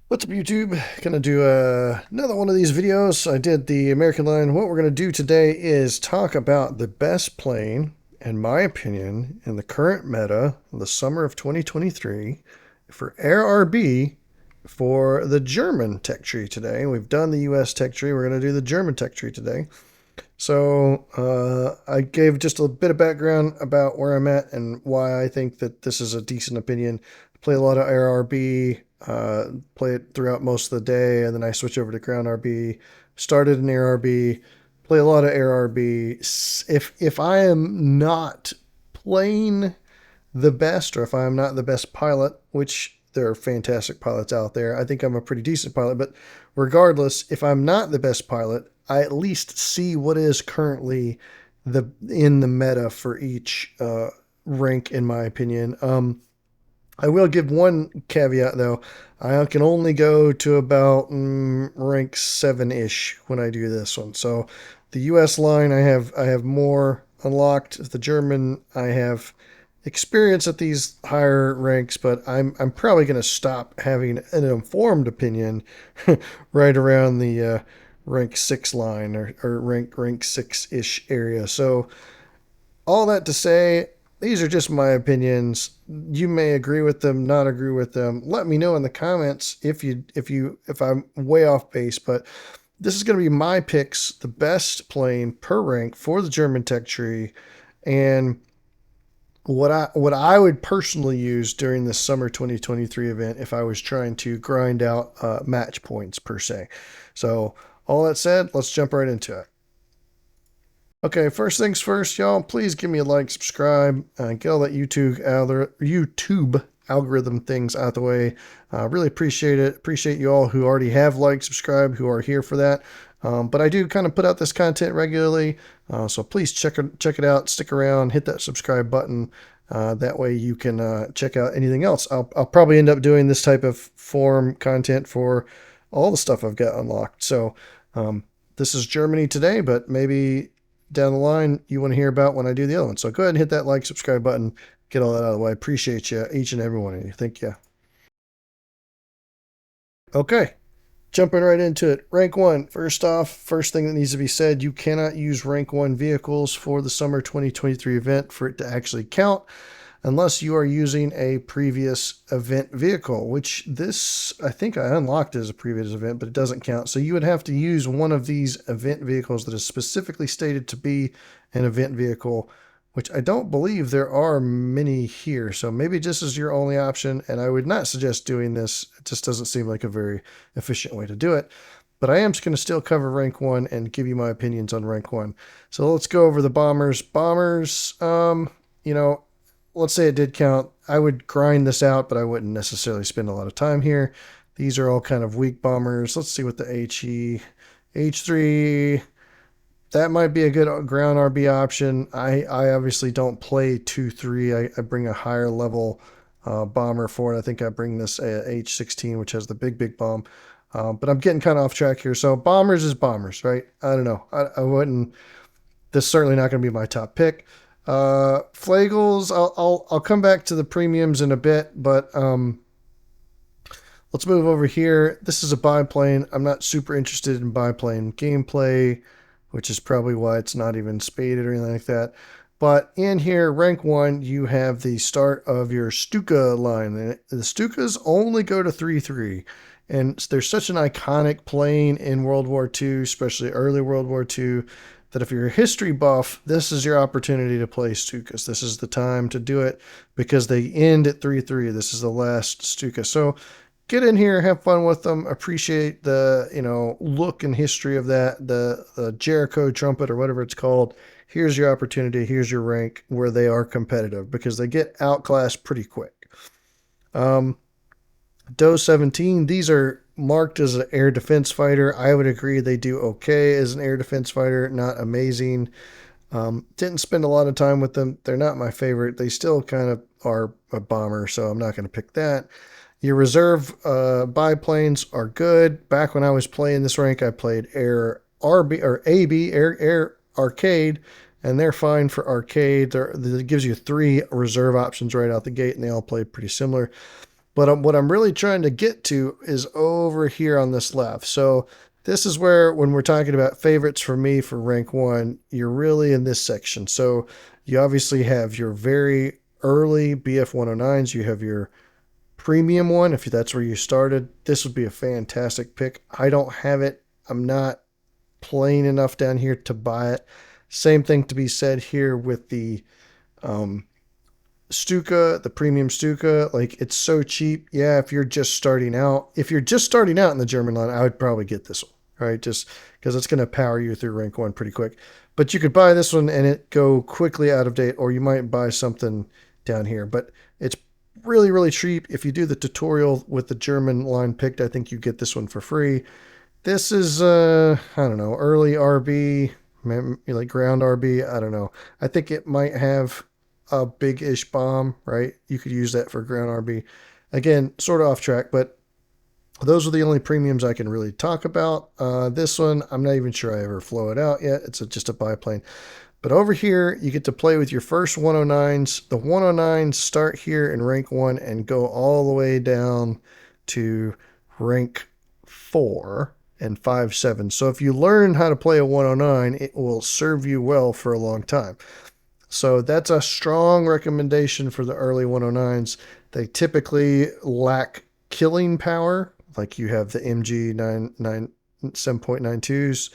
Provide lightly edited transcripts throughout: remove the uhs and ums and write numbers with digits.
What's up, YouTube? Gonna do another one of these videos. I did the American line. What we're gonna do today is talk about the best plane, in my opinion, in the current meta, in the summer of 2023, for Air RB for the German tech tree today. We've done the US tech tree. We're gonna do the German tech tree today. So I gave just a bit of background about where I'm at and why I think that this is a decent opinion. I play a lot of Air RB, play it throughout most of the day, and then I switch over to ground RB. Started in Air RB, play a lot of Air RB. If I am not playing the best, or if I'm not the best pilot, which there are fantastic pilots out there, I think I'm a pretty decent pilot. But regardless, if I'm not the best pilot, I at least see what is currently in the meta for each rank, in my opinion. I will give one caveat though. I can only go to about rank 7-ish when I do this one. So the US line I have more unlocked. The German I have experience at these higher ranks, but I'm probably going to stop having an informed opinion right around the rank 6 line, or rank 6-ish area. So all that to say, these are just my opinions. You may agree with them, not agree with them. Let me know in the comments if I'm way off base, but this is going to be my picks, the best plane per rank for the German tech tree, and what I would personally use during the summer 2023 event if I was trying to grind out match points per se. So all that said, let's jump right into it. Okay, first things first, y'all. Please give me a like, subscribe, get all that YouTube algorithm things out the way. Really appreciate it. Appreciate you all who already have liked, subscribed, who are here for that. But I do kind of put out this content regularly, so please check it out. Stick around, hit that subscribe button. That way you can check out anything else. I'll probably end up doing this type of form content for all the stuff I've got unlocked. So this is Germany today, but maybe down the line you want to hear about when I do the other one. So go ahead and hit that like, subscribe button, get all that out of the way. Appreciate you, each and every one of you. Thank you. Okay, jumping right into it. Rank 1. First off, first thing that needs to be said, you cannot use rank 1 vehicles for the summer 2023 event for it to actually count, unless you are using a previous event vehicle, which this, I think I unlocked as a previous event, but it doesn't count. So you would have to use one of these event vehicles that is specifically stated to be an event vehicle, which I don't believe there are many here. So maybe this is your only option, and I would not suggest doing this. It just doesn't seem like a very efficient way to do it. But I am just going to still cover rank 1 and give you my opinions on rank 1. So let's go over the bombers. Bombers, you know, let's say it did count. I would grind this out, but I wouldn't necessarily spend a lot of time here. These are all kind of weak bombers. Let's see what the H3, that might be a good ground RB option. I obviously don't play 2-3. I bring a higher level bomber for it. I think I bring this H16, which has the big bomb. But I'm getting kind of off track here. So bombers is bombers, right? I don't know. I wouldn't. This is certainly not going to be my top pick. Flagels, I'll come back to the premiums in a bit, but let's move over here. This is a biplane. I'm not super interested in biplane gameplay, which is probably why it's not even spaded or anything like that. But in here, rank 1, you have the start of your Stuka line. The Stukas only go to 3-3. And there's such an iconic plane in World War II, especially early World War II, that if you're a history buff, this is your opportunity to play Stukas. This is the time to do it because they end at 3-3. This is the last Stuka. So get in here, have fun with them, appreciate the look and history of that, the Jericho trumpet or whatever it's called. Here's your opportunity. Here's your rank where they are competitive because they get outclassed pretty quick. Doe 17, these are marked as an air defense fighter. I would agree they do okay as an air defense fighter, not amazing. Didn't spend a lot of time with them. They're not my favorite. They still kind of are a bomber, so I'm not going to pick that. Your reserve biplanes are good. Back when I was playing this rank, I played Air RB or AB, Air Arcade, and they're fine for arcade. It gives you 3 reserve options right out the gate, and they all play pretty similar. But what I'm really trying to get to is over here on this left. So this is where, when we're talking about favorites for me for rank one, you're really in this section. So you obviously have your very early BF 109s. You have your premium one, if that's where you started. This would be a fantastic pick. I don't have it. I'm not playing enough down here to buy it. Same thing to be said here with the um, Stuka, the premium Stuka. Like, it's so cheap. Yeah, if you're just starting out, in the German line, I would probably get this one, right? Just because it's going to power you through rank one pretty quick. But you could buy this one and it go quickly out of date, or you might buy something down here. But it's really, really cheap. If you do the tutorial with the German line picked, I think you get this one for free. This is, I don't know, early RB, like ground RB. I don't know. I think it might have a big-ish bomb, right? You could use that for ground RB. Again, sort of off track, but those are the only premiums I can really talk about. This one, I'm not even sure I ever flew it out yet. It's just a biplane. But over here, you get to play with your first 109s. The 109s start here in rank one and go all the way down to rank 4 and 5-7. So if you learn how to play a 109, it will serve you well for a long time. So that's a strong recommendation for the early 109s. They typically lack killing power, like you have the MG 7.92s.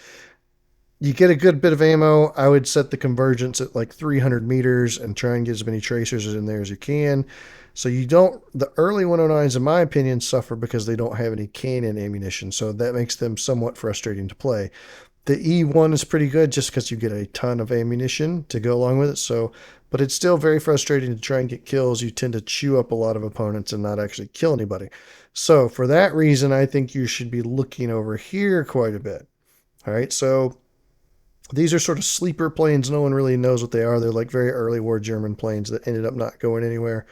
You get a good bit of ammo. I would set the convergence at like 300 meters and try and get as many tracers in there as you can. So you don't, the early 109s, in my opinion, suffer because they don't have any cannon ammunition. So that makes them somewhat frustrating to play. The E1 is pretty good just because you get a ton of ammunition to go along with it. So, but it's still very frustrating to try and get kills. You tend to chew up a lot of opponents and not actually kill anybody. So for that reason, I think you should be looking over here quite a bit. All right, so these are sort of sleeper planes. No one really knows what they are. They're like very early war German planes that ended up not going anywhere.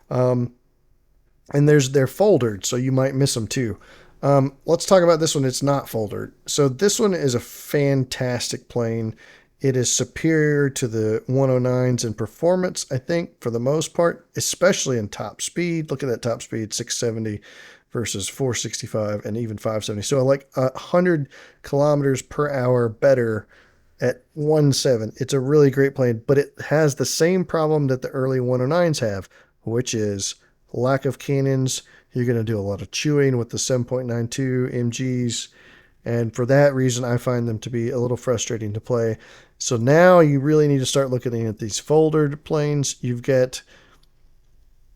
Um, and they're foldered, so you might miss them too. Let's talk about this one. It's not foldered. So this one is a fantastic plane. It is superior to the 109s in performance, I think, for the most part, especially in top speed. Look at that top speed, 670 versus 465 and even 570. So like 100 kilometers per hour better at 1.7. It's a really great plane, but it has the same problem that the early 109s have, which is lack of cannons. You're going to do a lot of chewing with the 7.92 MGs, and for that reason, I find them to be a little frustrating to play. So now you really need to start looking at these folded planes. You've got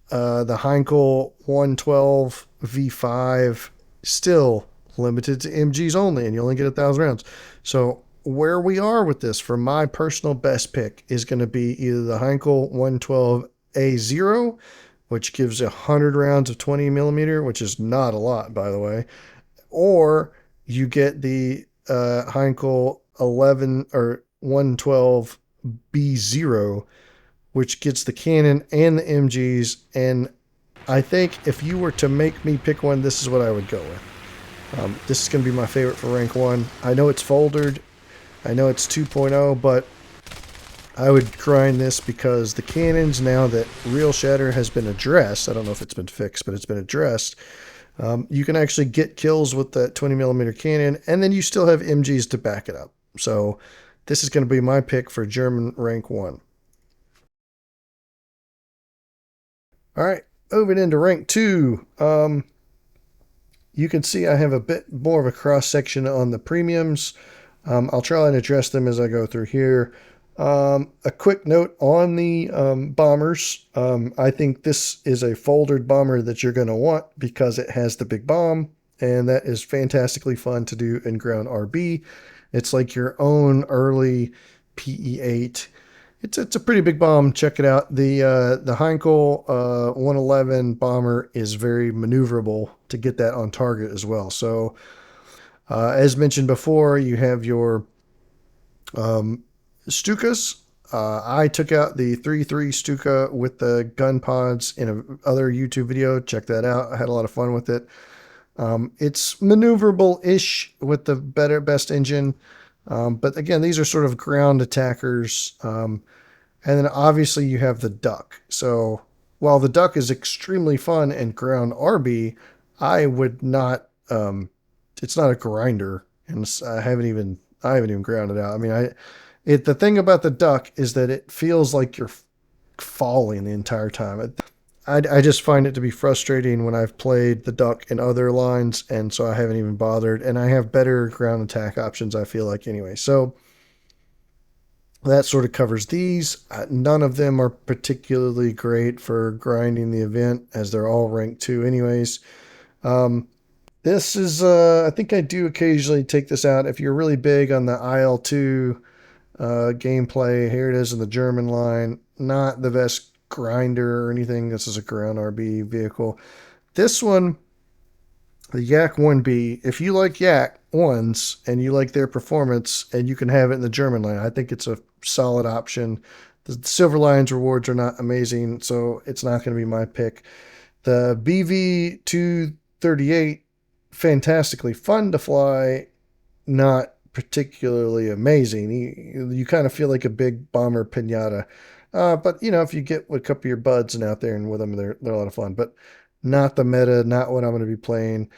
the Heinkel 112 V5, still limited to MGs only, and you only get 1,000 rounds. So where we are with this, for my personal best pick, is going to be either the Heinkel 112A0, which gives 100 rounds of 20 millimeter, which is not a lot, by the way, or you get the Heinkel 11 or 112B0, which gets the cannon and the MGs. And I think if you were to make me pick one, this is what I would go with. This is going to be my favorite for rank one. I know it's foldered. I know it's 2.0, but I would grind this because the cannons, now that Real Shatter has been addressed, I don't know if it's been fixed, but it's been addressed, you can actually get kills with that 20 millimeter cannon, and then you still have MGs to back it up. So this is going to be my pick for German rank one. All right, moving into rank two. You can see I have a bit more of a cross section on the premiums. I'll try and address them as I go through here. A quick note on the bombers. I think this is a folded bomber that you're going to want because it has the big bomb, and that is fantastically fun to do in ground RB. It's like your own early PE8. It's a pretty big bomb. Check it out. The Heinkel 111 bomber is very maneuverable to get that on target as well. So as mentioned before, you have your Stukas. I took out the 3.3 Stuka with the gun pods in another YouTube video. Check that out. I had a lot of fun with it. It's maneuverable-ish with the best engine. But again, these are sort of ground attackers. And then obviously you have the Duck. So while the duck is extremely fun and ground RB, I would not. It's not a grinder, and I haven't even ground it out. I mean, the thing about the duck is that it feels like you're falling the entire time. I just find it to be frustrating when I've played the duck in other lines, and so I haven't even bothered. And I have better ground attack options, I feel like, anyway. So that sort of covers these. None of them are particularly great for grinding the event, as they're all ranked 2 anyways. This is, I think I do occasionally take this out. If you're really big on the IL2 gameplay, here it is in the German line. Not the best grinder or anything. This is a ground RB vehicle. This one, the Yak 1B, if you like Yak 1s and you like their performance and you can have it in the German line, I think it's a solid option. The Silver Lions rewards are not amazing, so it's not going to be my pick. The BV238, fantastically fun to fly, not particularly amazing. You kind of feel like a big bomber pinata. But, if you get with a couple of your buds and out there and with them, they're a lot of fun. But not the meta, not what I'm going to be playing.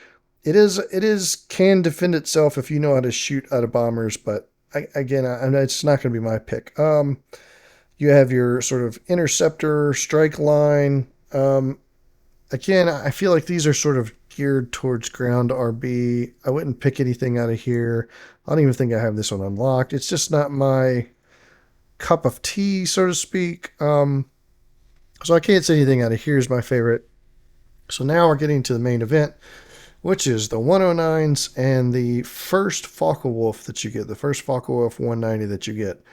It is can defend itself if you know how to shoot out of bombers, but it's not going to be my pick. You have your sort of interceptor strike line. Again, I feel like these are sort of geared towards ground RB. I wouldn't pick anything out of here. I don't even think I have this one unlocked. It's just not my cup of tea, so to speak. So I can't say anything out of here's my favorite. So now we're getting to the main event, which is the 109s and the first Focke-Wulf that you get, the first Focke-Wulf 190 that you get.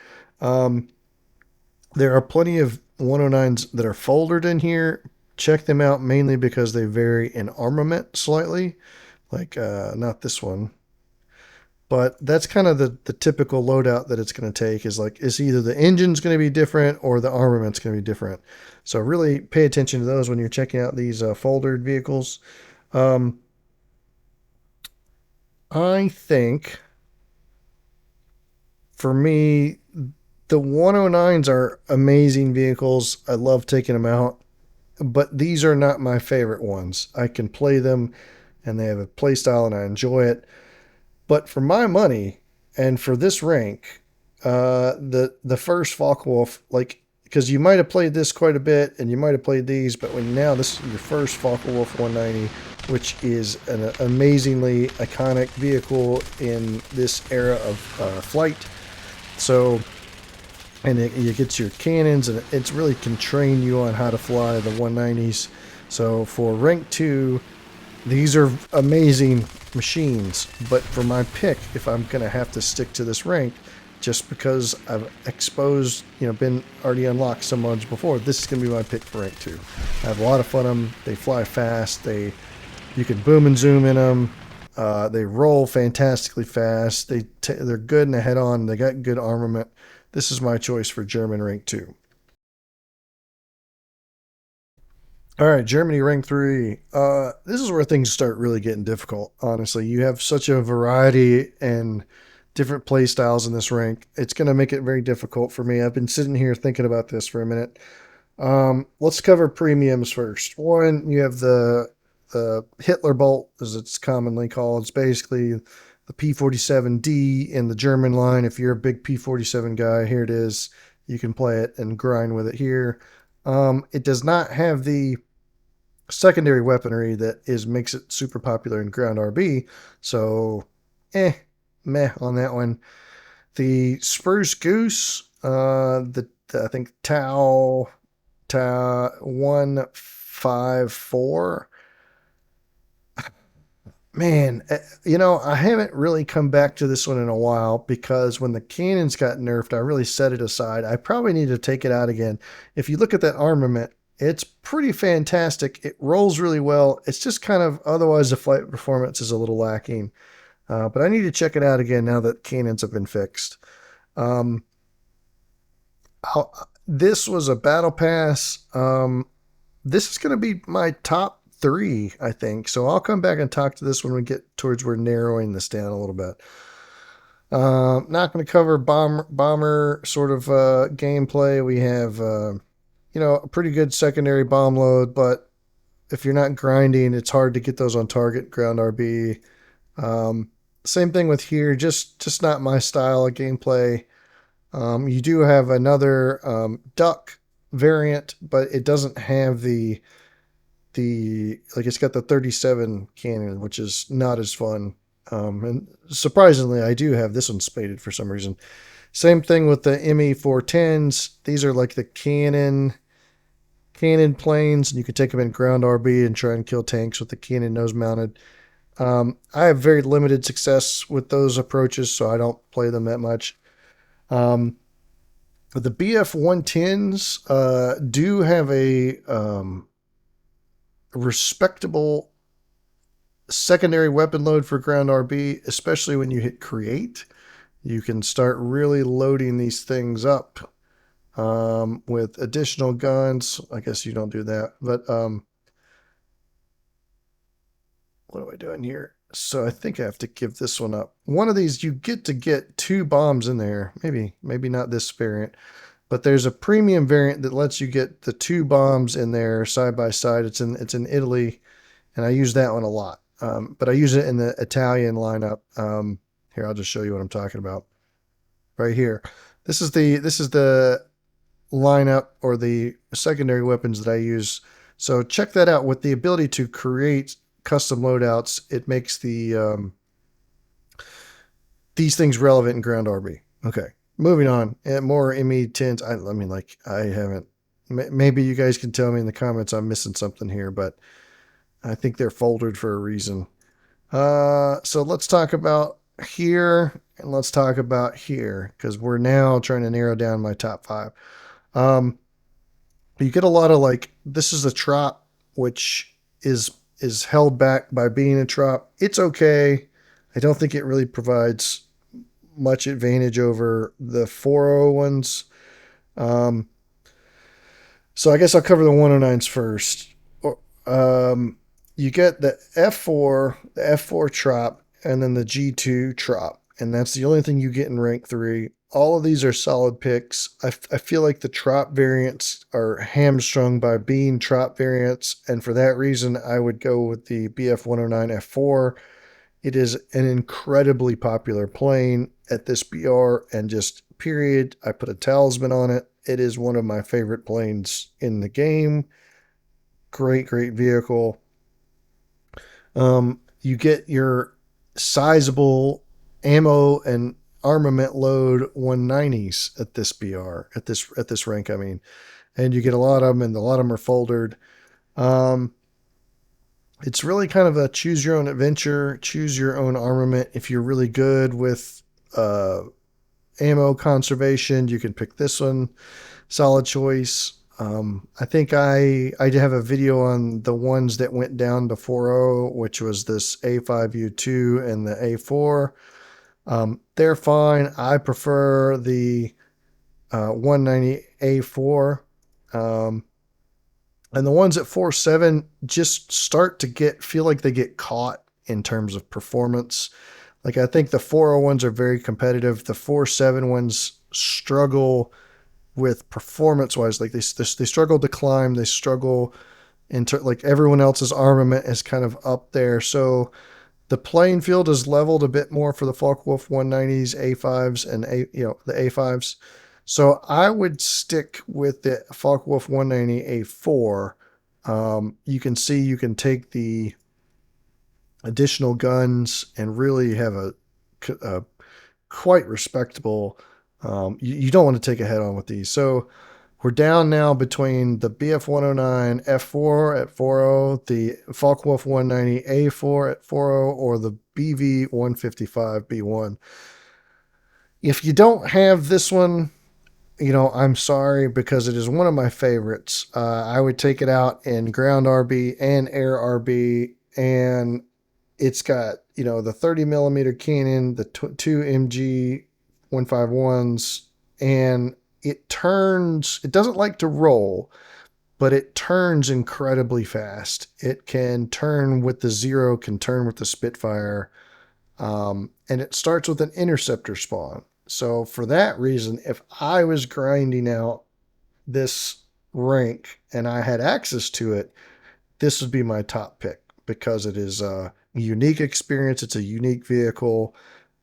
There are plenty of 109s that are folded in here. Check them out mainly because they vary in armament slightly. Like, not this one. But that's kind of the typical loadout that it's going to take is either the engine's going to be different or the armament's going to be different. So really pay attention to those when you're checking out these folded vehicles. I think for me, the 109s are amazing vehicles. I love taking them out, but these are not my favorite ones. I can play them and they have a play style and I enjoy it. But for my money and for this rank, the first Focke-Wulf, like, because you might have played this quite a bit and you might have played these, but when now this is your first Focke-Wulf 190, which is an amazingly iconic vehicle in this era of flight. So, and it gets your cannons, and it really can train you on how to fly the 190s. So for rank 2, these are amazing machines. But for my pick, if I'm going to have to stick to this rank, just because I've exposed, been already unlocked some mods before, this is going to be my pick for rank 2. I have a lot of fun on them. They fly fast. You can boom and zoom in them. They roll fantastically fast. They're good in the head-on. They got good armament. This is my choice for German rank 2. All right, Germany rank 3. This is where things start really getting difficult, honestly. You have such a variety and different play styles in this rank. It's going to make it very difficult for me. I've been sitting here thinking about this for a minute. Let's cover premiums first. One, you have the Hitler Bolt, as it's commonly called. It's basically the P47D in the German line. If you're a big P47 guy, here it is. You can play it and grind with it here. It does not have the secondary weaponry that makes it super popular in ground RB. So, meh on that one. The Spruce Goose, I think Tau 154. Man, I haven't really come back to this one in a while because when the cannons got nerfed, I really set it aside. I probably need to take it out again. If you look at that armament, it's pretty fantastic. It rolls really well. It's just kind of, otherwise the flight performance is a little lacking. But I need to check it out again now that cannons have been fixed. This was a battle pass. This is going to be my top 3, I think. So I'll come back and talk to this when we get towards we're narrowing this down a little bit. Not going to cover bomber sort of gameplay. We have a pretty good secondary bomb load, but if you're not grinding, it's hard to get those on target ground RB. Um, Same thing with here, just not my style of gameplay. You do have another duck variant, but it doesn't have the like it's got the 37 cannon, which is not as fun. And surprisingly, I do have this one spaded for some reason. Same thing with the ME410s. These are like the cannon planes, and you can take them in ground RB and try and kill tanks with the cannon nose mounted. I have very limited success with those approaches, so I don't play them that much. Um, but the BF 110s do have a respectable secondary weapon load for ground RB, especially when you hit create. You can start really loading these things up with additional guns. I guess you don't do that, but what am I doing here? So I think I have to give this one up. One of these, you get to get 2 bombs in there. Maybe not this variant, but there's a premium variant that lets you get the 2 bombs in there side by side. It's in Italy, and I use that one a lot. But I use it in the Italian lineup. Here, I'll just show you what I'm talking about. Right here. This is the lineup or the secondary weapons that I use. So check that out. With the ability to create custom loadouts, it makes these things relevant in ground RB. Okay, moving on. And more ME10s. I mean, like I haven't. Maybe you guys can tell me in the comments I'm missing something here, but I think they're folded for a reason. So let's talk about here and let's talk about here because we're now trying to narrow down my top 5. Um, you get a lot of like this is a trop, which is held back by being a trop. It's okay. I don't think it really provides much advantage over the 4.0 ones. Um, so I guess I'll cover the 109s first. Um, you get the F4 trop, and then the G2 trop, and that's the only thing you get in rank 3. All of these are solid picks. I feel like the trop variants are hamstrung by being trop variants, and for that reason, I would go with the BF 109 F4. It is an incredibly popular plane at this BR, and just period. I put a talisman on it. It is one of my favorite planes in the game. Great vehicle. You get your sizable ammo and armament load 190s at this BR at this rank. I mean, and you get a lot of them, and a lot of them are folded. Um, it's really kind of a choose your own adventure, choose your own armament. If you're really good with uh, ammo conservation, you can pick this one. Solid choice. I think I have a video on the ones that went down to 4.0, which was this A5U2 and the A4. They're fine. I prefer the 190 A4. And the ones at 4.7 just start to feel like they get caught in terms of performance. Like I think the 4.0 ones are very competitive. The 4.7 ones struggle with performance wise. Like they struggle to climb. They struggle into like everyone else's armament is kind of up there. So the playing field is leveled a bit more for the Focke-Wulf 190s, A5s, and the A5s. So I would stick with the Focke-Wulf 190 A4. You can see you can take the additional guns and really have a quite respectable. You don't want to take a head on with these. So we're down now between the BF 109 F4 at 4.0, the Focke-Wulf 190 A4 at 4.0, or the BV 155 B1. If you don't have this one, I'm sorry because it is one of my favorites. I would take it out in ground RB and air RB, and it's got the 30 millimeter cannon, the 2 MG 151s, and it turns. It doesn't like to roll, but it turns incredibly fast. It can turn with the Zero, can turn with the Spitfire, and it starts with an interceptor spawn. So for that reason, if I was grinding out this rank and I had access to it, this would be my top pick because it is a unique experience. It's a unique vehicle.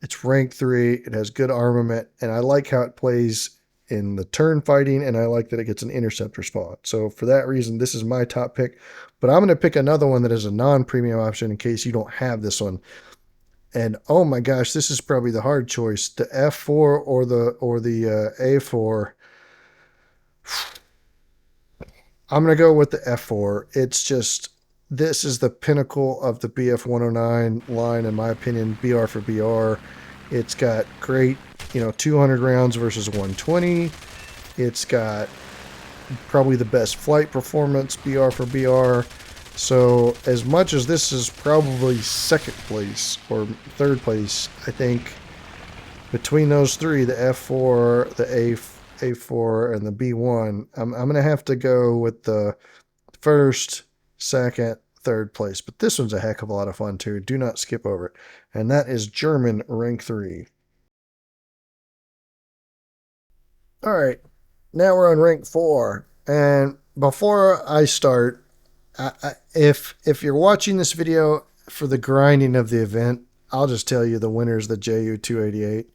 It's rank 3. It has good armament, and I like how it plays in the turn fighting, and I like that it gets an interceptor spot. So for that reason, this is my top pick. But I'm going to pick another one that is a non-premium option in case you don't have this one. And oh my gosh, this is probably the hard choice: the F4 or the A4. I'm going to go with the F4. It's just, this is the pinnacle of the BF 109 line, in my opinion, BR for BR. It's got great, 200 rounds versus 120. It's got probably the best flight performance, BR for BR. So, as much as this is probably second place or third place, I think between those three, the F4, the A4, and the B1, I'm going to have to go with the first, second, third place. But this one's a heck of a lot of fun too. Do not skip over it. And that is German rank 3. All right, now we're on rank 4. And before I start, if you're watching this video for the grinding of the event, I'll just tell you the winner is the JU288.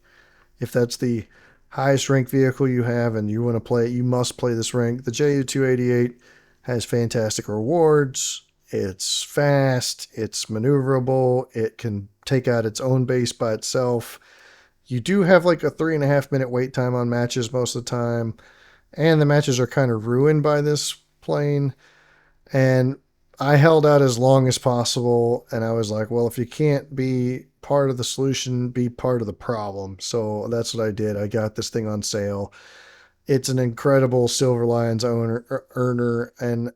If that's the highest rank vehicle you have and you want to play it, you must play this rank. The JU288 has fantastic rewards. It's fast. It's maneuverable. It can take out its own base by itself. You do have like a 3.5 minute wait time on matches most of the time. And the matches are kind of ruined by this plane. And I held out as long as possible. And I was like, well, if you can't be part of the solution, be part of the problem. So that's what I did. I got this thing on sale. It's an incredible Silver Lions earner, and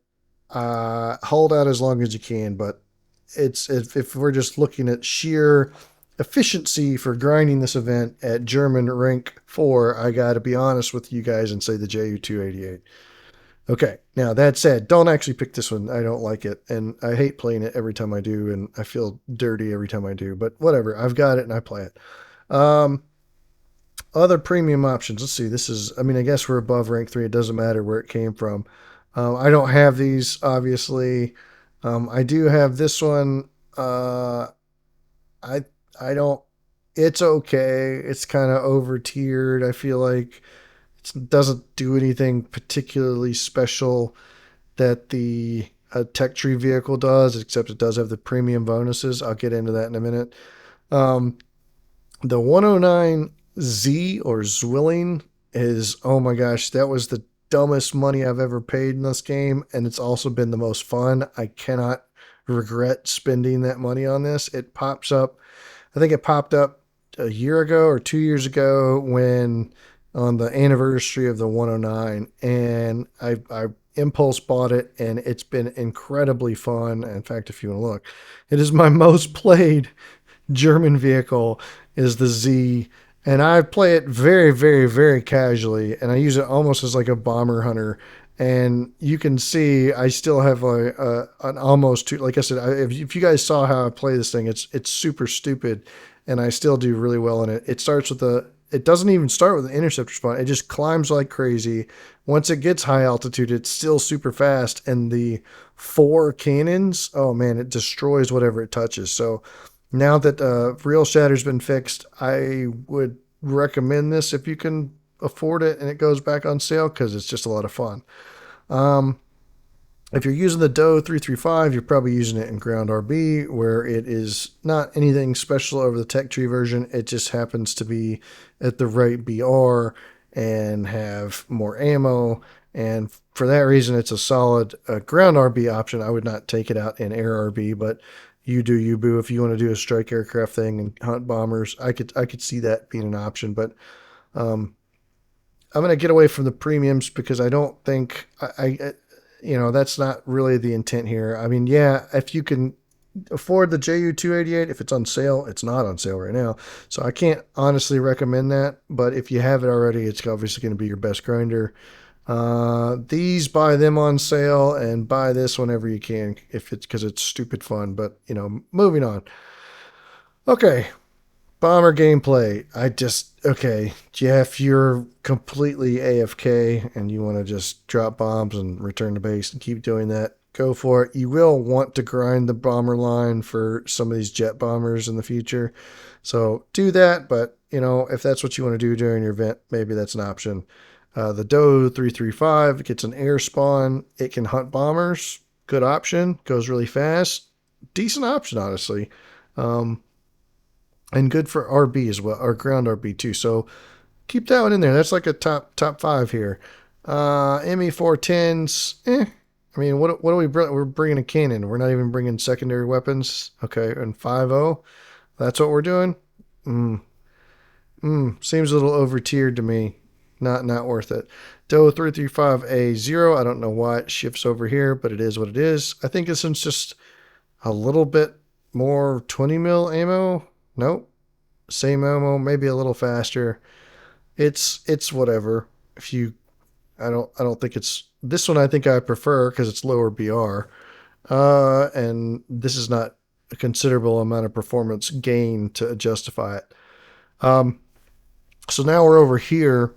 hold out as long as you can. But if we're just looking at sheer efficiency for grinding this event at German rank 4, I got to be honest with you guys and say the JU288. Okay, now that said, don't actually pick this one. I don't like it, and I hate playing it every time I do, and I feel dirty every time I do. But whatever, I've got it and I play it. Other premium options. Let's see. This is, I mean, I guess we're above rank 3. It doesn't matter where it came from. I don't have these, obviously. I do have this one. I I don't. It's okay. It's kind of over tiered. I feel like it doesn't do anything particularly special that the tech tree vehicle does, except it does have the premium bonuses. I'll get into that in a minute. Um, the 109Z or Zwilling is, oh my gosh, that was the dumbest money I've ever paid in this game, and it's also been the most fun. I cannot regret spending that money on this. It pops up, I think it popped up a year ago or 2 years ago when on the anniversary of the 109, and I impulse bought it, and it's been incredibly fun. In fact, if you want to look, it is my most played German vehicle is the Z, and I play it very, very, very casually, and I use it almost as like a bomber hunter. And you can see I still have an almost two. Like I said, if you guys saw how I play this thing, it's super stupid, and I still do really well in it. It starts with it doesn't even start with an interceptor spot. It just climbs like crazy. Once it gets high altitude, it's still super fast, and the 4 cannons, oh man, it destroys whatever it touches. So now that real shatter's been fixed, I would recommend this if you can afford it and it goes back on sale, because it's just a lot of fun. Um, if you're using the Doe 335, you're probably using it in Ground RB, where it is not anything special over the tech tree version. It just happens to be at the right BR and have more ammo. And for that reason, it's a solid Ground RB option. I would not take it out in Air RB, but you do you, boo. If you want to do a strike aircraft thing and hunt bombers, I could see that being an option. But um, I'm going to get away from the premiums because I don't think that's not really the intent here. I mean, yeah, if you can afford the JU288, if it's on sale, it's not on sale right now. So I can't honestly recommend that. But if you have it already, it's obviously going to be your best grinder. These, buy them on sale and buy this whenever you can, if it's because it's stupid fun. But moving on. Okay, Bomber gameplay. Okay, Jeff, you're completely AFK and you want to just drop bombs and return to base and keep doing that. Go for it. You will want to grind the bomber line for some of these jet bombers in the future. So do that, but if that's what you want to do during your event, maybe that's an option. The Doe 335 gets an air spawn. It can hunt bombers. Good option. Goes really fast. Decent option, honestly. Um, and good for RB as well, or ground RB too. So keep that one in there. That's like a top five here. ME410s. I mean, what do we bring? We're bringing a cannon. We're not even bringing secondary weapons. Okay, and 5.0. That's what we're doing. Seems a little over tiered to me. Not worth it. Doe 335A0. I don't know why it shifts over here, but it is what it is. I think this one's just a little bit more 20 mil ammo. Nope. Same ammo, maybe a little faster. It's whatever. If you I don't think it's this one I think I prefer because it's lower BR. And this is not a considerable amount of performance gain to justify it. So now we're over here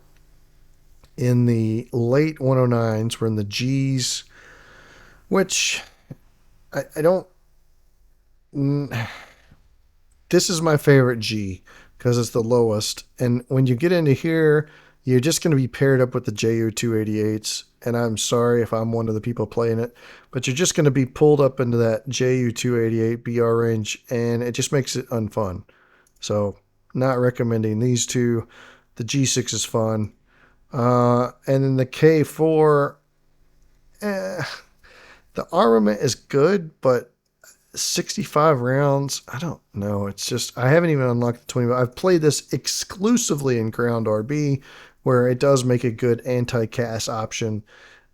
in the late 109s. We're in the G's, which I don't. This is my favorite G because it's the lowest. And when you get into here, you're just going to be paired up with the JU 288s. And I'm sorry if I'm one of the people playing it, but you're just going to be pulled up into that JU 288 BR range, and it just makes it unfun. So, not recommending these two. The G6 is fun. And then the K4, the armament is good, but 65 rounds, I don't know. It's just, I haven't even unlocked the 20. I've played this exclusively in ground RB, where it does make a good anti-cast option.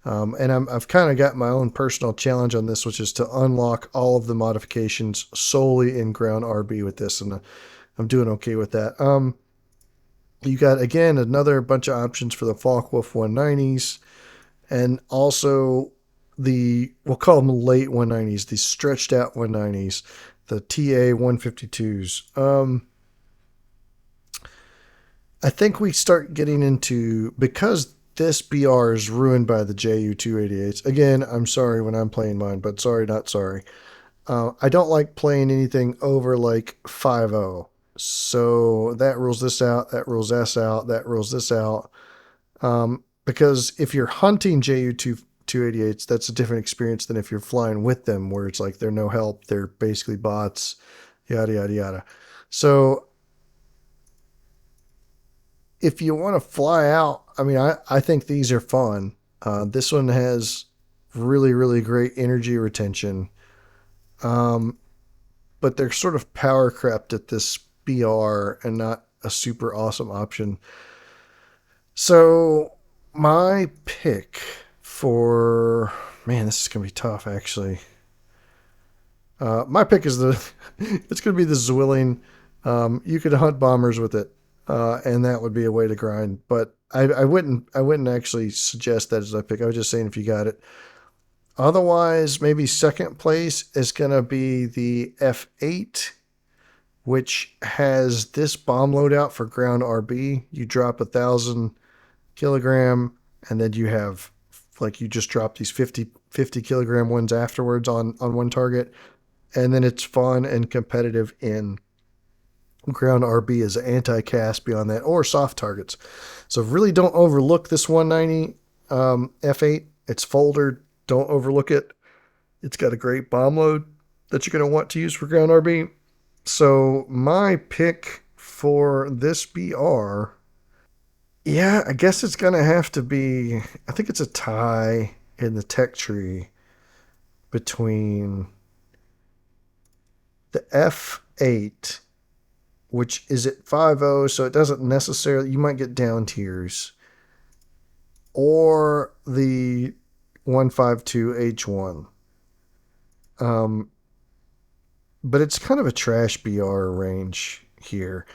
And I've kind of got my own personal challenge on this, which is to unlock all of the modifications solely in ground RB with this. And I'm doing okay with that. You got, again, another bunch of options for the Focke-Wulf 190s. And also we'll call them late 190s, the stretched out 190s, the TA 152s. I think we start getting into, because this BR is ruined by the JU 288s. Again, I'm sorry when I'm playing mine, but sorry, not sorry. I don't like playing anything over like 5.0. So that rules this out, that rules this out, that rules this out. Because if you're hunting JU 288s, that's a different experience than if you're flying with them, where it's like they're no help, they're basically bots, yada, yada, yada. So if you want to fly out, I mean, I think these are fun. This one has really, really great energy retention. But they're sort of power crept at this BR and not a super awesome option. So my pick for, man, this is gonna be tough actually. My pick is it's gonna be the Zwilling. You could hunt bombers with it, and that would be a way to grind. But I wouldn't actually suggest that as a pick. I was just saying if you got it. Otherwise, maybe second place is gonna be the F8, which has this bomb loadout for ground RB. You drop 1,000 kilogram, and then you have, like, you just drop these 50 kilogram ones afterwards on one target, and then it's fun and competitive in ground RB as anti-cast beyond that, or soft targets. So really don't overlook this 190 F8. It's foldered. Don't overlook it. It's got a great bomb load that you're going to want to use for ground RB. So my pick for this BR, yeah, I guess it's going to have to be, I think it's a tie in the tech tree between the F8, which is at 5.0, so it doesn't necessarily, you might get down tiers, or the 152H1. But it's kind of a trash BR range here.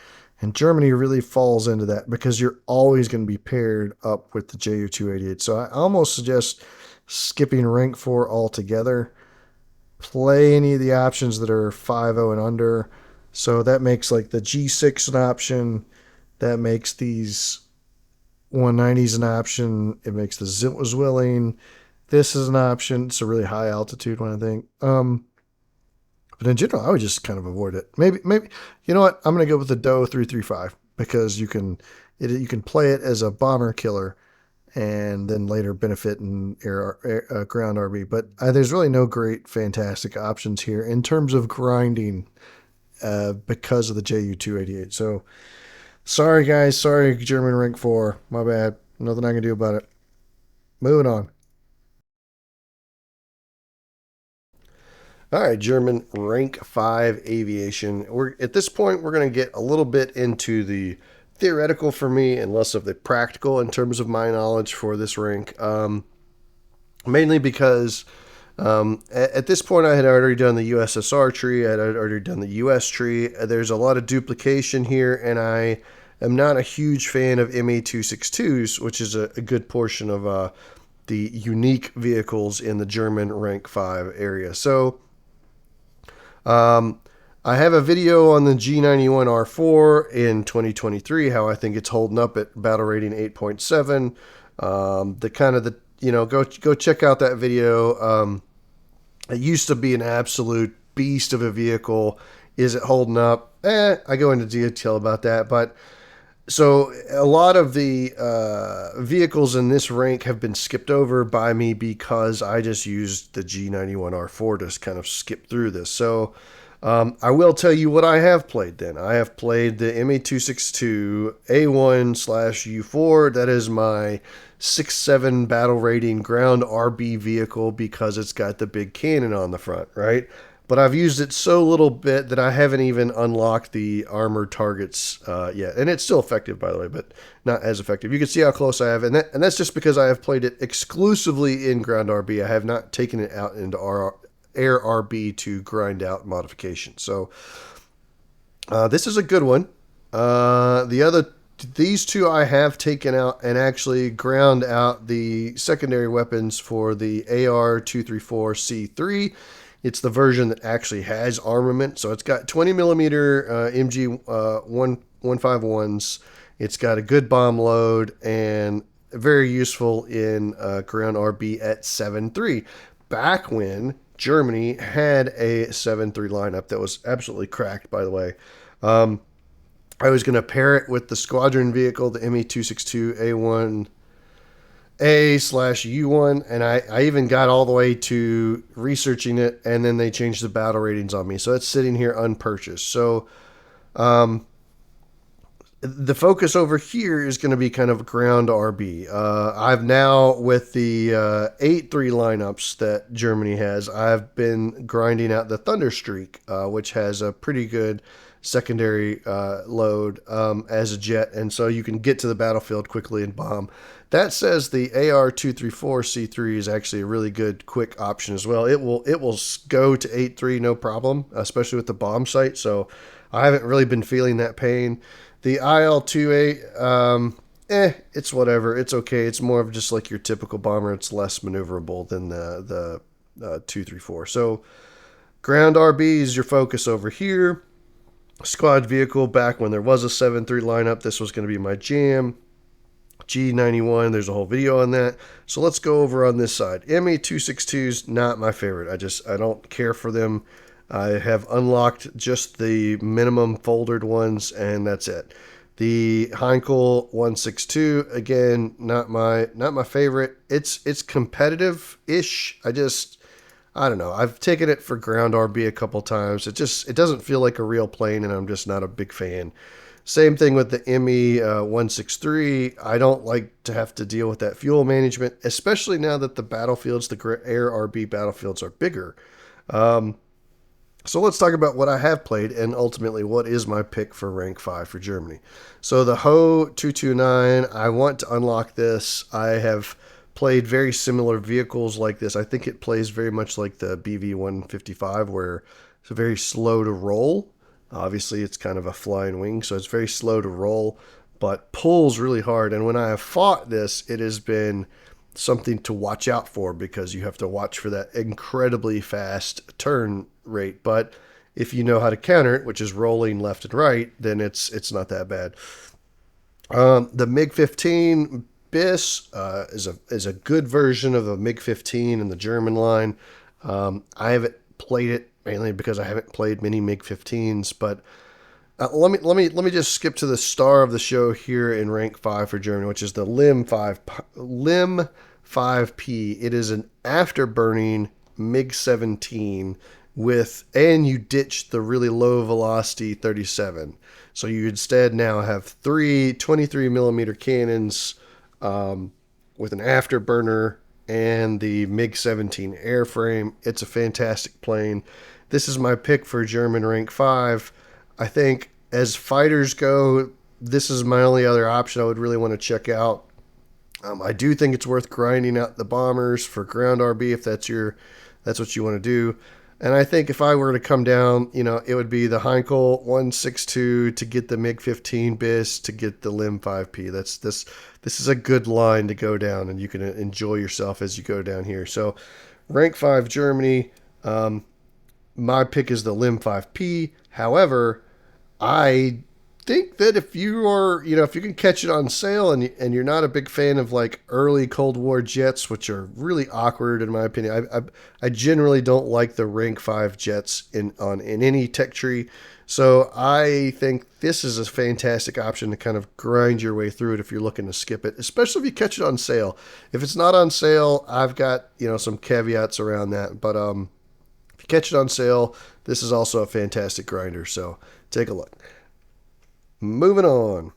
And Germany really falls into that because you're always going to be paired up with the JU 288. So I almost suggest skipping rank 4 altogether. Play any of the options that are 5.0 and under. So that makes like the G6 an option. That makes these 190s an option. It makes the Zwilling. This is an option. It's a really high altitude one, I think. But in general, I would just kind of avoid it. Maybe you know what? I'm gonna go with the Doe 335 because you can play it as a bomber killer and then later benefit in ground RB. But there's really no great fantastic options here in terms of grinding because of the JU288. So sorry guys, sorry German rank 4, my bad. Nothing I can do about it. Moving on. All right, German rank 5 aviation. We're at this point we're going to get a little bit into the theoretical for me and less of the practical in terms of my knowledge for this rank. Mainly because at this point I had already done the USSR tree, I had already done the US tree. There's a lot of duplication here, and I am not a huge fan of MA262s, which is a good portion of the unique vehicles in the German rank 5 area. So I have a video on the G91R4 in 2023, how I think it's holding up at battle rating 8.7. The kind of the, go check out that video. It used to be an absolute beast of a vehicle. Is it holding up? I go into detail about that, but so a lot of the vehicles in this rank have been skipped over by me because I just used the G91R4 to kind of skip through this. So I will tell you what I have played then. I have played the MA262 A1/U4. That is my 6.7 battle rating ground RB vehicle because it's got the big cannon on the front, right? But I've used it so little bit that I haven't even unlocked the armored targets yet. And it's still effective, by the way, but not as effective. You can see how close I have. And that's just because I have played it exclusively in ground RB. I have not taken it out into air RB to grind out modifications. So this is a good one. These two I have taken out and actually ground out the secondary weapons for the AR-234C3. It's the version that actually has armament. So it's got 20 millimeter MG 151s. It's got a good bomb load and very useful in ground RB at 7.3. Back when Germany had a 7.3 lineup that was absolutely cracked, by the way. I was going to pair it with the squadron vehicle, the ME262 A1A/U1, and I even got all the way to researching it, and then they changed the battle ratings on me. So it's sitting here unpurchased. So the focus over here is going to be kind of ground RB. I've now, with the 8.3 lineups that Germany has, I've been grinding out the Thunderstreak, which has a pretty good secondary load as a jet, and so you can get to the battlefield quickly and bomb. That says the AR-234C3 is actually a really good quick option as well. It will go to 8.3 no problem, especially with the bomb sight. So I haven't really been feeling that pain. The IL-28, it's whatever. It's okay. It's more of just like your typical bomber. It's less maneuverable than the 234. So ground RB is your focus over here. Squad vehicle, back when there was a 7.3 lineup, this was going to be my jam. G91, there's a whole video on that. So let's go over on this side. ME262's not my favorite. I don't care for them. I have unlocked just the minimum foldered ones, and that's it. The Heinkel 162, again, not my favorite. It's competitive-ish. I don't know. I've taken it for ground RB a couple times. It doesn't feel like a real plane, and I'm just not a big fan. Same thing with the ME 163. I don't like to have to deal with that fuel management, especially now that the battlefields, the air RB battlefields, are bigger. So let's talk about what I have played and ultimately what is my pick for rank 5 for Germany. So the Ho 229, I want to unlock this. I have played very similar vehicles like this. I think it plays very much like the BV 155, where it's very slow to roll. Obviously, it's kind of a flying wing, so it's very slow to roll, but pulls really hard. And when I have fought this, it has been something to watch out for because you have to watch for that incredibly fast turn rate. But if you know how to counter it, which is rolling left and right, then it's not that bad. The MiG 15 BIS is a good version of a MiG 15 in the German line. I haven't played it mainly because I haven't played many MiG 15s, but let me just skip to the star of the show here in rank 5 for Germany, which is the Lim 5P. It is an afterburning MiG 17 and you ditch the really low velocity 37. So you instead now have three 23 millimeter cannons with an afterburner and the MiG 17 airframe. It's a fantastic plane. This is my pick for German rank 5. I think as fighters go, this is my only other option I would really want to check out. I do think it's worth grinding out the bombers for ground RB if that's what you want to do. And I think if I were to come down, it would be the Heinkel 162 to get the MiG 15 BIS to get the Lim 5P. This is a good line to go down, and you can enjoy yourself as you go down here. So, rank 5 Germany. My pick is the Lim 5P. However, I think that if if you can catch it on sale and you're not a big fan of like early Cold War jets, which are really awkward in my opinion, I generally don't like the rank 5 jets in any tech tree. So I think this is a fantastic option to kind of grind your way through it if you're looking to skip it, especially if you catch it on sale. If it's not on sale, I've got some caveats around that, but if you catch it on sale, this is also a fantastic grinder. So take a look. Moving on.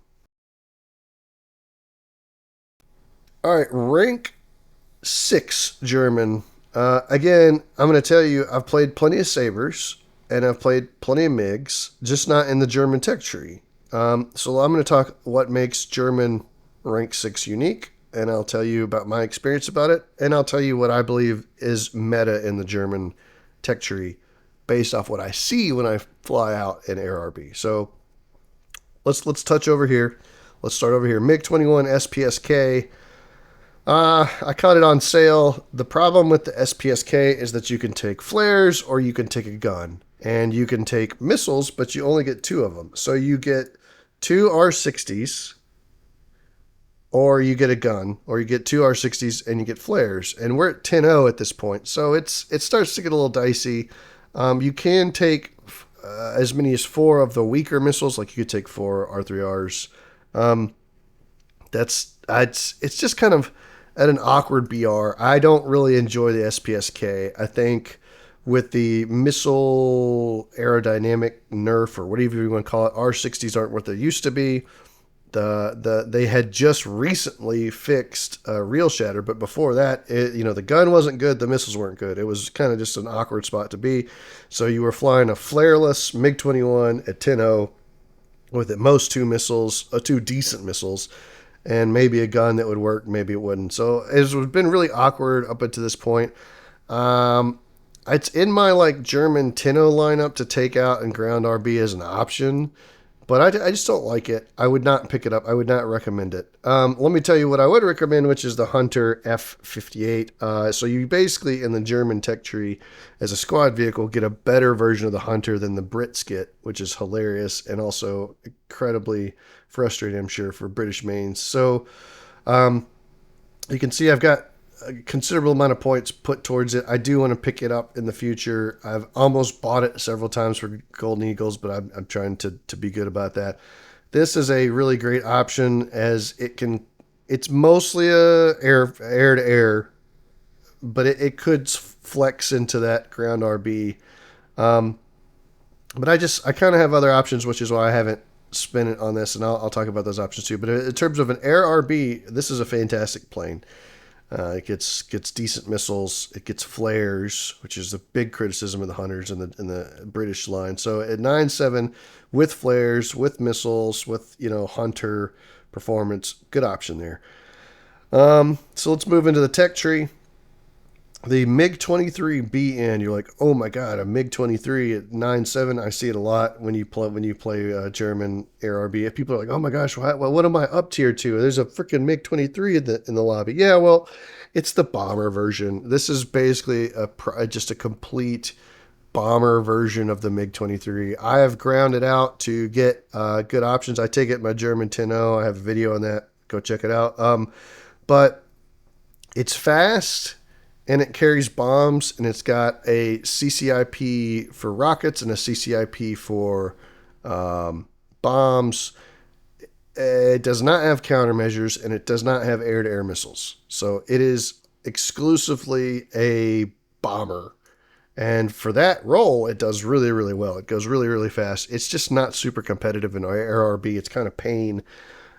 All right, rank 6 German. Again, I'm going to tell you, I've played plenty of sabers and I've played plenty of MiGs, just not in the German tech tree. So I'm going to talk what makes German rank 6 unique, and I'll tell you about my experience about it, and I'll tell you what I believe is meta in the German tech tree based off what I see when I fly out in AirRB. So let's touch over here. Let's start over here. MiG-21 SPSK. I caught it on sale. The problem with the SPSK is that you can take flares or you can take a gun. And you can take missiles, but you only get 2 of them. So you get 2 R60s, or you get a gun, or you get 2 R60s and you get flares. And we're at 10-0 at this point. So it starts to get a little dicey. You can take as many as 4 of the weaker missiles, like you could take 4 R3Rs. It's just kind of at an awkward BR. I don't really enjoy the SPSK. I think with the missile aerodynamic nerf, or whatever you want to call it, R60s aren't what they used to be. They had just recently fixed reel shatter, but before that, the gun wasn't good, the missiles weren't good. It was kind of just an awkward spot to be. So you were flying a flareless MiG-21 at 10-0 with at most 2 missiles, 2 decent missiles, and maybe a gun that would work, maybe it wouldn't. So it's been really awkward up until this point. It's in my German 10-0 lineup to take out and ground RB as an option, but I just don't like it. I would not pick it up. I would not recommend it. Let me tell you what I would recommend, which is the Hunter F58. So you basically, in the German tech tree, as a squad vehicle, get a better version of the Hunter than the Brits get, which is hilarious and also incredibly frustrating, I'm sure, for British mains. So you can see I've got a considerable amount of points put towards it. I do want to pick it up in the future. I've almost bought it several times for Golden Eagles, but I'm trying to be good about that. This is a really great option as it's mostly a air to air, but it could flex into that ground RB. But I kind of have other options, which is why I haven't spent it on this, and I'll talk about those options too. But in terms of an air RB, this is a fantastic plane. It gets decent missiles. It gets flares, which is a big criticism of the Hunters in the British line. So at 9.7 with flares, with missiles, with Hunter performance, good option there. So let's move into the tech tree. The MiG-23BN, you're like, oh my god, a MiG-23 at 9.7. I see it a lot when you play German AirRB. People are like, oh my gosh, what am I up tier to? There's a freaking MiG-23 in the lobby. Yeah, well, it's the bomber version. This is basically just a complete bomber version of the MiG-23. I have ground it out to get good options. I take it my German 10.0. I have a video on that. Go check it out. But it's fast and it carries bombs, and it's got a CCIP for rockets and a CCIP for bombs. It does not have countermeasures, and it does not have air-to-air missiles. So it is exclusively a bomber. And for that role, it does really, really well. It goes really, really fast. It's just not super competitive in ARB. It's kind of pain.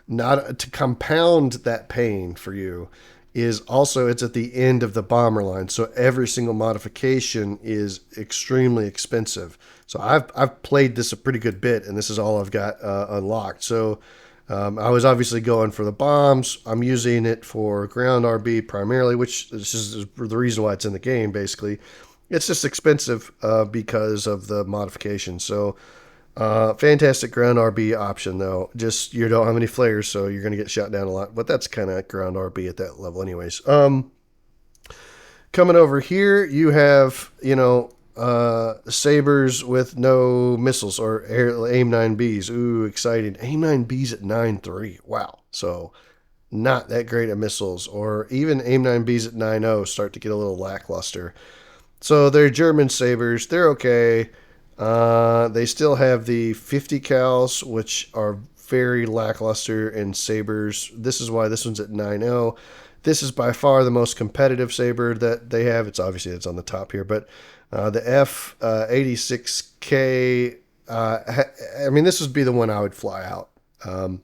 Not to compound that pain for you is also it's at the end of the bomber line. So every single modification is extremely expensive. So I've played this a pretty good bit, and this is all I've got unlocked. So I was obviously going for the bombs. I'm using it for ground RB primarily, which is the reason why it's in the game, basically. It's just expensive because of the modification. So, fantastic ground RB option, though. Just you don't have any flares, so you're going to get shot down a lot. But that's kind of ground RB at that level, anyways. Coming over here, you have, sabers with no missiles or AIM 9Bs. Ooh, exciting. AIM 9Bs at 9.3. Wow. So, not that great at missiles. Or even AIM 9Bs at 9.0 start to get a little lackluster. So they're German sabers. They're okay. They still have the 50 cals, which are very lackluster in sabers. This is why this one's at 9.0. This is by far the most competitive saber that they have. It's obviously it's on the top here, but the F86K. I mean, this would be the one I would fly out. I'm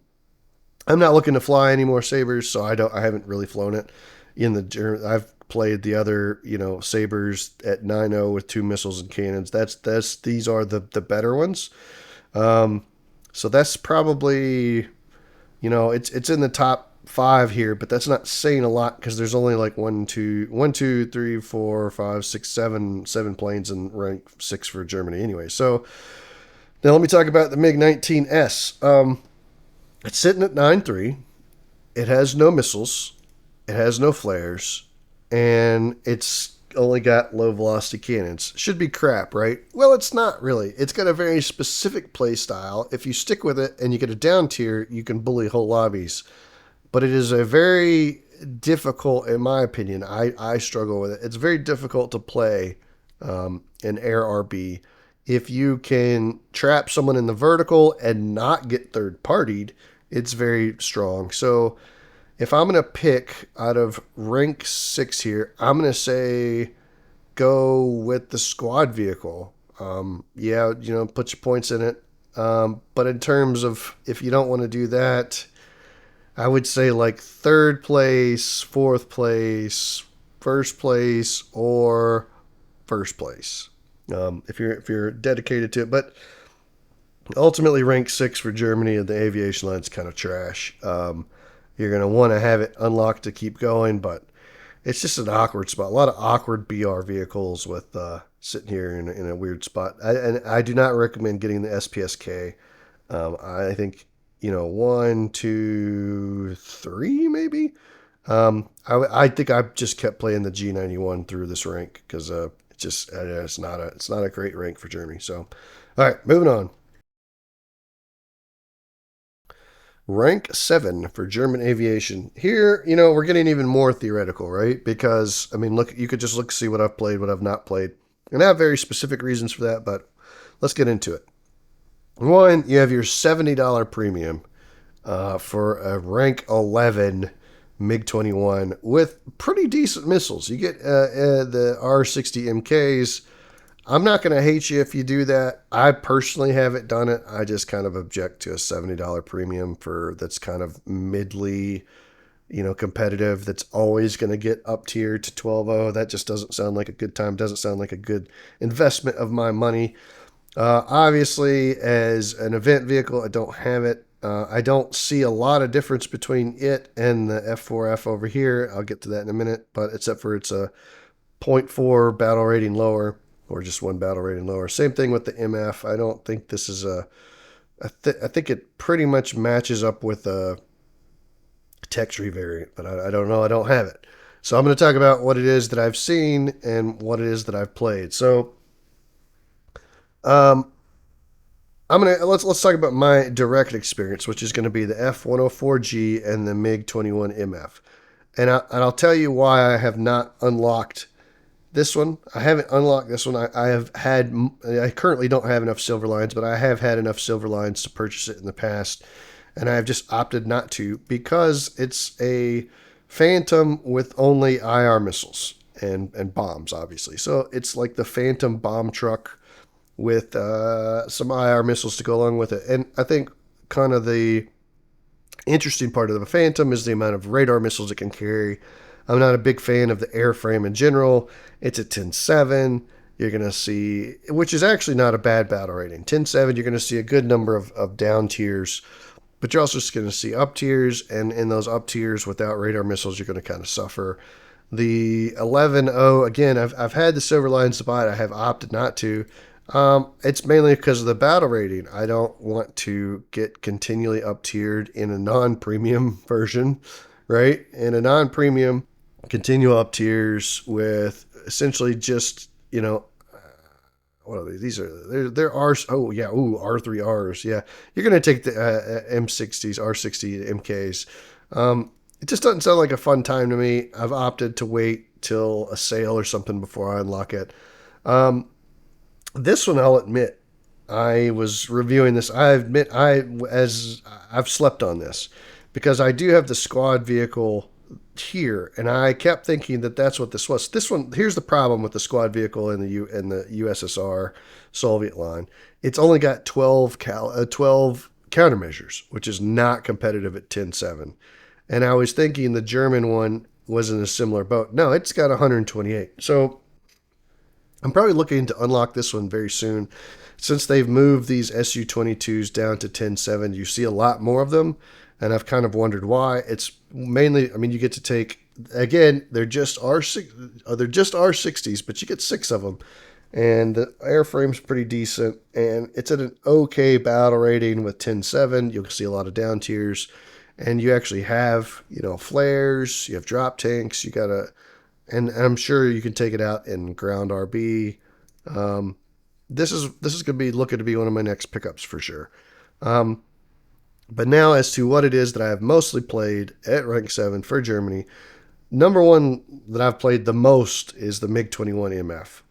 not looking to fly any more sabers, so I haven't really flown it in the. I've played the other, sabers at 9.0 with two missiles and cannons. These are the better ones. So that's probably, it's in the top 5 here, but that's not saying a lot because there's only like 1, 2, 3, 4, 5, 6, 7 planes in rank 6 for Germany anyway. So now let me talk about the MiG-19S. It's sitting at 9.3. It has no missiles. It has no flares. And it's only got low velocity cannons. Should be crap, right? Well, it's not really. It's got a very specific play style. If you stick with it and you get a down tier, you can bully whole lobbies. But it is a very difficult, in my opinion, I struggle with it. It's very difficult to play in air RB. If you can trap someone in the vertical and not get third partied, it's very strong. So if I'm going to pick out of rank 6 here, I'm going to say go with the squad vehicle. Put your points in it. But in terms of if you don't want to do that, I would say like 3rd place, 4th place, 1st place, or 1st place. If you're dedicated to it. But ultimately, rank 6 for Germany and the aviation line is kind of trash. You're going to want to have it unlocked to keep going, but it's just an awkward spot. A lot of awkward BR vehicles with sitting here in a weird spot. I do not recommend getting the SPSK. I think, 1, 2, 3 maybe. I think I just kept playing the G91 through this rank because it's not a great rank for Germany. So, all right, moving on. Rank 7 for German aviation. Here, we're getting even more theoretical, right? Because, look, you could just see what I've played, what I've not played. And I have very specific reasons for that, but let's get into it. One, you have your $70 premium for a rank 11 MiG-21 with pretty decent missiles. You get the R60 MKs. I'm not going to hate you if you do that. I personally haven't done it. I just kind of object to a $70 premium for that's kind of midly, competitive. That's always going to get up tier to 12.0. That just doesn't sound like a good time. Doesn't sound like a good investment of my money. Obviously, as an event vehicle, I don't have it. I don't see a lot of difference between it and the F4F over here. I'll get to that in a minute, but except for it's a zero point 0.4 battle rating lower, or just 1 battle rating lower. Same thing with the MF. I don't think this is I think it pretty much matches up with a Tech Tree variant, but I don't know. I don't have it. So I'm going to talk about what it is that I've seen and what it is that I've played. So Um, I'm gonna let's talk about my direct experience, which is going to be the F104G and the MiG 21 MF, and I'll tell you why I have not unlocked this one. I haven't unlocked this one. I have had. I currently don't have enough silver lines, but I have had enough silver lines to purchase it in the past, and I have just opted not to because it's a Phantom with only IR missiles and bombs, obviously. So it's like the Phantom bomb truck with some IR missiles to go along with it. And I think kind of the interesting part of the Phantom is the amount of radar missiles it can carry. I'm not a big fan of the airframe in general. It's a 10-7. You're going to see, which is actually not a bad battle rating. 10-7, you're going to see a good number of down tiers, but you're also just going to see up tiers. And in those up tiers without radar missiles, you're going to kind of suffer. The 11-0, again, I've had the silver lines to buy it. I have opted not to. It's mainly because of the battle rating. I don't want to get continually up tiered in a non premium version, right? In a non premium, continue up tiers with essentially just, what are these? These are, there are, oh yeah, ooh, R3Rs. Yeah. You're going to take the M60s, R60 MKs. It just doesn't sound like a fun time to me. I've opted to wait till a sale or something before I unlock it. This one, I'll admit, I was reviewing this. I admit I've slept on this because I do have the squad vehicle here, and I kept thinking that that's what this was. This one, here's the problem with the squad vehicle in the USSR Soviet line. It's only got 12 countermeasures, which is not competitive at 10-7. And I was thinking the German one was in a similar boat. No, it's got 128. So I'm probably looking to unlock this one very soon. Since they've moved these Su-22s down to 10-7, you see a lot more of them, and I've kind of wondered why. It's mainly, I mean, you get to take, again, they're just R60s, but you get 6 of them, and the airframe's pretty decent, and it's at an okay battle rating with 10-7. You'll see a lot of down tiers, and you actually have, flares, you have drop tanks, you got a, and I'm sure you can take it out in ground RB. This is going to be looking to be one of my next pickups for sure. But now as to what it is that I have mostly played at rank 7 for Germany, number one that I've played the most is the MiG-21 MF.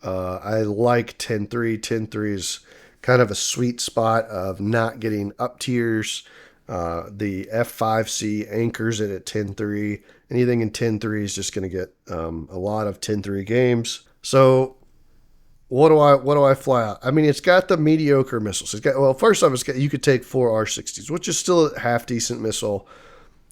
I like 10-3. 10-3 is kind of a sweet spot of not getting up tiers. The F5C anchors it at 10-3. Anything in 10-3 is just going to get a lot of 10-3 games. So what do I fly out? I mean, it's got the mediocre missiles. It's got, well, first off, you could take 4 R60s, which is still a half decent missile.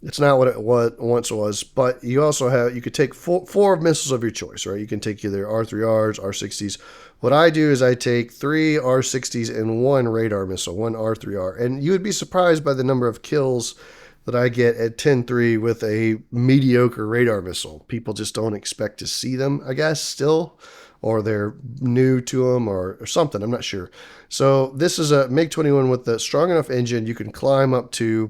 It's not what it once was, but you could take four missiles of your choice, right? You can take either R3Rs, R60s. What I do is I take 3 R60s and 1 radar missile, 1 R3R. And you would be surprised by the number of kills that I get at 10-3 with a mediocre radar missile. People just don't expect to see them, I guess, still, or they're new to them or something. I'm not sure. So this is a MiG-21 with a strong enough engine. You can climb up to,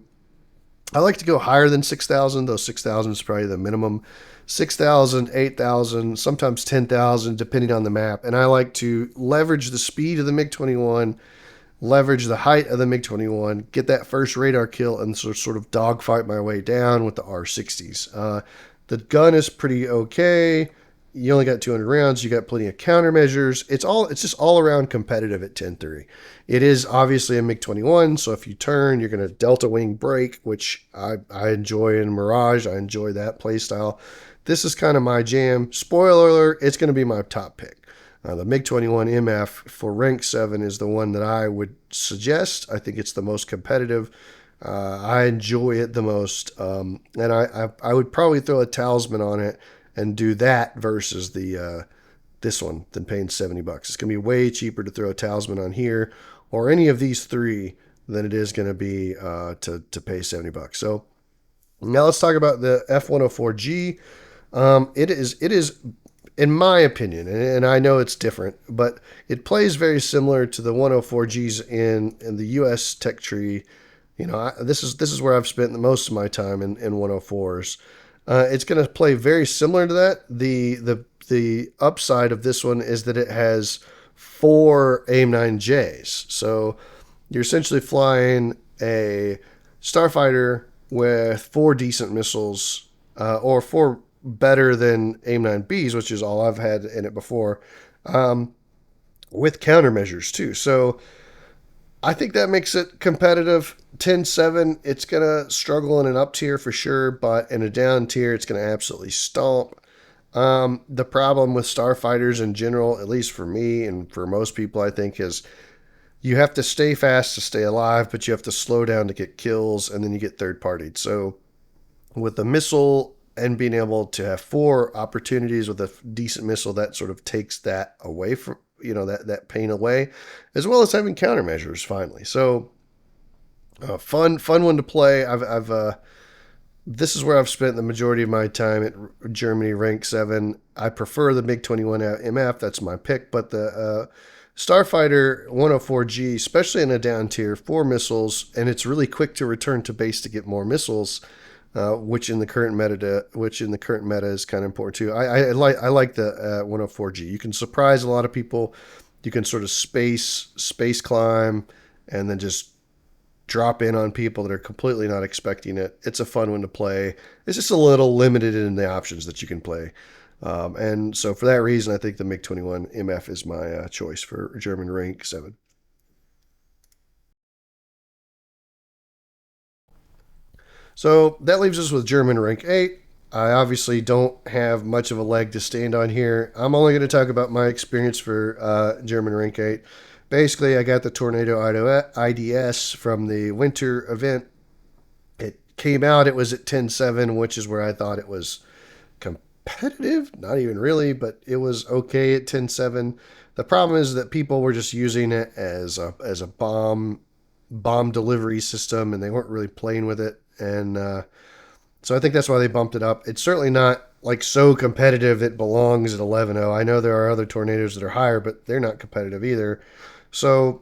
I like to go higher than 6,000, though 6,000 is probably the minimum. 6,000, 8,000, sometimes 10,000, depending on the map. And I like to leverage the speed of the MiG-21, leverage the height of the MiG-21, get that first radar kill, and sort of dogfight my way down with the R60s. The gun is pretty okay. You only got 200 rounds. You got plenty of countermeasures. It's just all around competitive at 10-3. It is obviously a MiG-21, so if you turn, you're going to delta wing brake, which I enjoy in Mirage. I enjoy that playstyle. This is kind of my jam. Spoiler alert, it's going to be my top pick. The MiG-21 MF for rank 7 is the one that I would suggest. I think it's the most competitive. I enjoy it the most, and I would probably throw a talisman on it and do that versus the this one than paying $70. It's gonna be way cheaper to throw a talisman on here or any of these 3 than it is gonna be to pay $70. So now let's talk about the F104G. It is in my opinion, and I know it's different, but it plays very similar to the 104Gs in the U.S. tech tree. This is where I've spent the most of my time in 104s. It's going to play very similar to that. The upside of this one is that it has 4 AIM-9Js. So you're essentially flying a starfighter with 4 decent missiles, or 4 better than AIM-9Bs, which is all I've had in it before, with countermeasures too. So I think that makes it competitive. 10-7, it's going to struggle in an up tier for sure, but in a down tier, it's going to absolutely stomp. The problem with starfighters in general, at least for me and for most people, I think, is you have to stay fast to stay alive, but you have to slow down to get kills, and then you get third partied. So with the missile and being able to have 4 opportunities with a decent missile, that sort of takes that away from, that pain away, as well as having countermeasures finally. So fun one to play. I've This is where I've spent the majority of my time at Germany rank 7. I prefer the MiG-21 MF. That's my pick. But the Starfighter 104G, especially in a down tier, 4 missiles, and it's really quick to return to base to get more missiles, which in the current meta is kind of important too. I like the 104G. You can surprise a lot of people. You can sort of space climb, and then just drop in on people that are completely not expecting it. It's a fun one to play. It's just a little limited in the options that you can play. And so for that reason, I think the MiG-21 MF is my choice for German rank 7. So that leaves us with German rank 8. I obviously don't have much of a leg to stand on here. I'm only going to talk about my experience for German rank 8. Basically, I got the Tornado IDS from the winter event. It came out, it was at 10-7, which is where I thought it was competitive. Not even really, but it was okay at 10-7. The problem is that people were just using it as a bomb delivery system, and they weren't really playing with it. And so I think that's why they bumped it up. It's certainly not like so competitive it belongs at 11-0. I know there are other tornadoes that are higher, but they're not competitive either. So,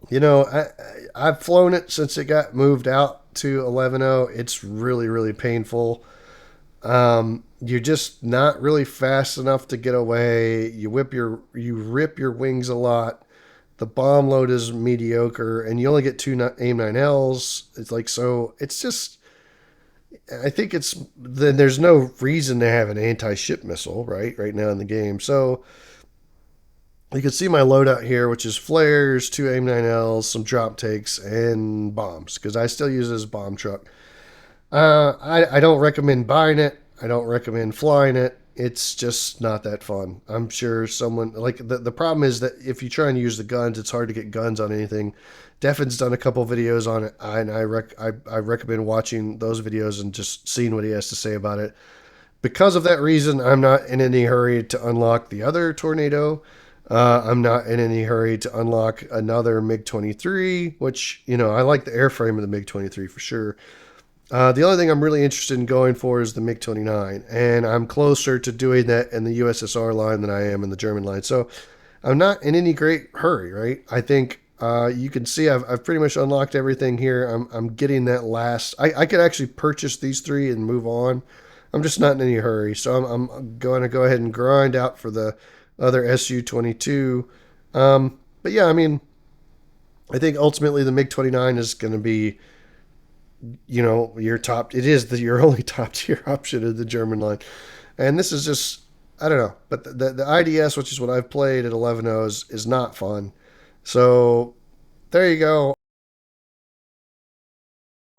I've flown it since it got moved out to 11-0. It's really, really painful. You're just not really fast enough to get away. You rip your wings a lot. The bomb load is mediocre, and you only get 2 AIM-9Ls. It's like, so it's just, I think then there's no reason to have an anti-ship missile, right now in the game. So you can see my loadout here, which is flares, 2 AIM-9Ls, some drop takes, and bombs, because I still use it as a bomb truck. I don't recommend buying it. I don't recommend flying it. It's just not that fun. I'm sure someone, like, the problem is that if you try and use the guns, it's hard to get guns on anything. Defin's done a couple videos on it, and I recommend watching those videos and just seeing what he has to say about it. Because of that reason, I'm not in any hurry to unlock the other Tornado. I'm not in any hurry to unlock another MiG-23, which, I like the airframe of the MiG-23 for sure. The only thing I'm really interested in going for is the MiG-29, and I'm closer to doing that in the USSR line than I am in the German line. So I'm not in any great hurry, right? I think you can see I've pretty much unlocked everything here. I'm getting that last. I could actually purchase these 3 and move on. I'm just not in any hurry. So I'm going to go ahead and grind out for the other Su-22. But yeah, I mean, I think ultimately the MiG-29 is going to be, your only top tier option of the German line. And this is just, I don't know. But the IDS, which is what I've played at 11-0, is not fun. So there you go.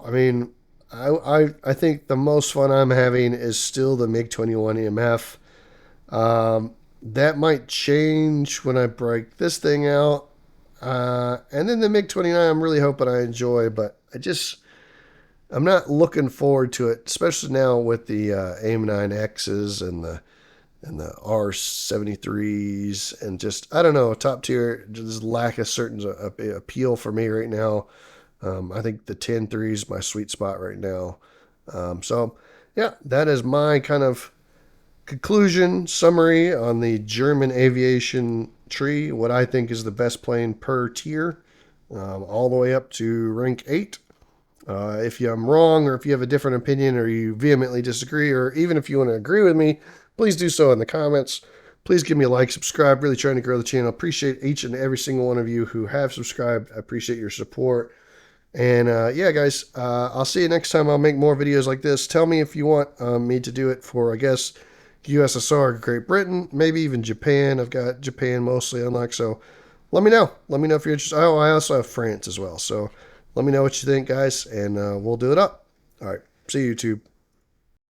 I mean, I think the most fun I'm having is still the MiG-21 EMF. That might change when I break this thing out. And then the MiG-29 I'm really hoping I enjoy, but I'm not looking forward to it, especially now with the AIM-9Xs and the R-73s, and just, I don't know, top tier, just lack a certain appeal for me right now. I think the 10-3 is my sweet spot right now. So yeah, that is my kind of conclusion summary on the German aviation tree, what I think is the best plane per tier, all the way up to rank 8. If I'm wrong, or if you have a different opinion, or you vehemently disagree, or even if you want to agree with me, please do so in the comments. Please give me a like, subscribe. Really trying to grow the channel. Appreciate each and every single one of you who have subscribed. I appreciate your support. And yeah, guys, I'll see you next time. I'll make more videos like this. Tell me if you want me to do it for, I guess, USSR, Great Britain, maybe even Japan. I've got Japan mostly unlocked, so let me know. Let me know if you're interested. Oh, I also have France as well. So let me know what you think, guys, and we'll do it up. All right. See you, YouTube.